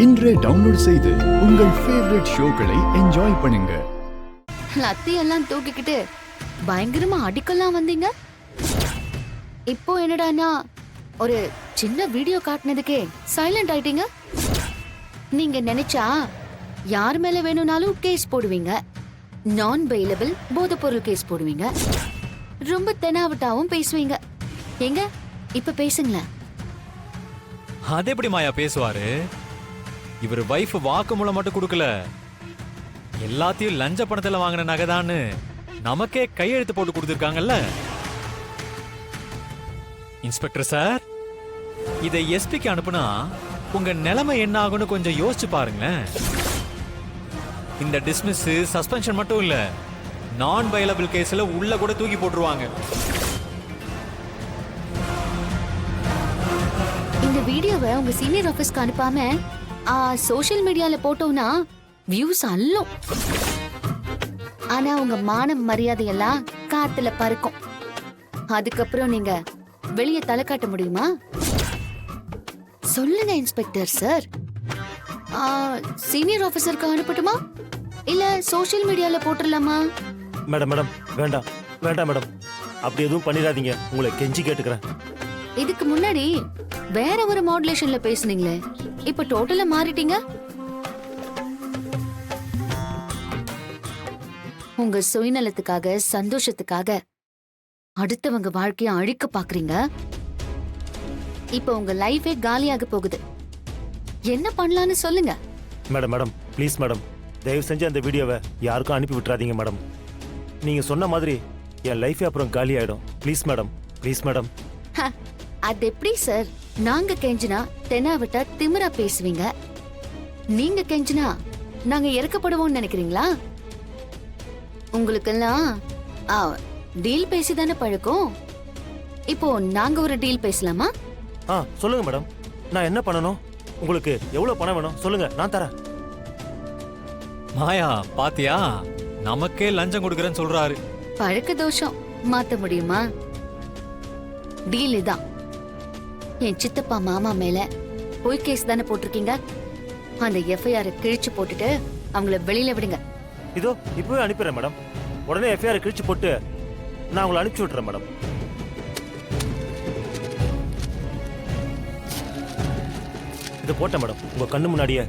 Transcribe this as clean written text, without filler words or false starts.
இன்றே டவுன்லோட் செய்து உங்கள் ஃபேவரட் ஷோக்களை என்ஜாய் பண்ணுங்க. லத்தியெல்லாம் தூக்கிக்கிட்டு பயங்கரமா அடிக்கலாம் வந்தீங்க. இப்போ என்னடானா ஒரு சின்ன வீடியோ காட்டினதுக்கே சைலண்ட் ஆயிட்டீங்க. நீங்க நினைச்சா யார் மேல வேணும்னாலும் கேஸ் போடுவீங்க. நான் பெயிலபிள் போதைப்பொருள் கேஸ் போடுவீங்க. ரொம்ப தெனாவட்டாவும் பேசுவீங்க. எங்க இப்ப பேசுங்களேன். அது எப்படி மாயா பேசுவாரு? இவர் வைஃப் வாக்குமூலம் மட்டும் கொடுக்கல, எல்லாத்தையும் லஞ்ச பணத்துல வாங்கின நகைதான்னு நமக்கே கையெழுத்து போட்டு கொடுத்திருக்காங்கல்ல. இன்ஸ்பெக்டர் சார், இதை எஸ்பிக்கு அனுப்புனா உங்க நிலைமை என்ன ஆகும்னு கொஞ்சம் யோசிச்சு பாருங்களேன். இந்த டிஸ்மிஸ் சஸ்பென்ஷன் மட்டும் இல்ல, நான் வயலபிள் கேஸ்ல உள்ள கூட தூக்கி போட்டுருவாங்க. இந்த வீடியோவை உங்க சீனியர் ஆபீஸ்க்கு அனுப்பாம சோஷியல் மீடியால போட்டோம்னா வியூஸ் அள்ளும். ஆனா உங்க மான மரியாதை எல்லாம் காத்துல பறக்கும். அதுக்கப்புறம் நீங்க வெளியே தலை காட்ட முடியுமா? சொல்லுங்க இன்ஸ்பெக்டர் சார். சீனியர் ஆபீசருக்கு அனுப்பட்டுமா இல்ல சோஷியல் மீடியால போட்டுடலாமா? மேடம் மேடம் வேண்டாம் வேண்டாம் மேடம், அப்படி எதுவும் பண்ணிடாதீங்க, உங்களை கெஞ்சி கேட்டுக்கிறேன். இதுக்கு முன்னாடி வேற ஒரு மாடுலேஷன்ல பேசுனீங்களே, இப்ப டோட்டலா மாறிட்டீங்க. உங்க சுயநலத்துக்காக சந்தோஷத்துக்காக அடுத்தவங்க வாழ்க்கைய அழிக்க பாக்குறீங்க. இப்ப உங்க லைஃபே காலியாக போகுது. என்ன பண்ணலாம்னு சொல்லுங்க. மேடம் மேடம் ப்ளீஸ் மேடம், தயவு செஞ்சு அந்த வீடியோவை யாருக்கும் அனுப்பி விட்டுறாதீங்க மேடம். நீங்க சொன்ன மாதிரி என் லைஃபே அப்புறம் காலி ஆயிடும். Please madam, please madam. அது எப்படி சார்? நாங்க கெஞ்சினா தெனாவிட்டா திமிரா பேசுவீங்க, நீங்க கெஞ்சினா நாங்க இறக்கப்படுவோம்னு நினைக்கிறீங்களா? உங்களுக்கெல்லாம் டீல் பேசிதானே பழக்கம். இப்போ நாங்க ஒரு டீல் பேசலாமா? சொல்லுங்க மேடம், நான் என்ன பண்ணணும்? உங்களுக்கு எவ்வளவு பணம் வேணும் சொல்லுங்க, நான் தரேன். மாயா பாத்தியா, நமக்கே லஞ்சம் கொடுக்கறேன்னு சொல்றாரு. பழக்க தோஷம் மாத்த முடியுமா? டீல் இதான். என் சித்தப்பா மாமா மேல பொய் கேஸ் தானே போட்டிருக்கீங்க. அந்த எஃப்ஐஆர் கிழிச்சு போட்டுட்டு அவங்கள வெளியில விடுங்க. இதோ இப்பவே அனுப்பிடுறேன் மேடம். உடனே எஃப்ஐஆர் கிழிச்சு போட்டு நான் உங்களை அனுப்பிச்சு விட்டுறேன் மேடம். இது போட்டேன் மேடம், உங்க கண்ணு முன்னாடியே.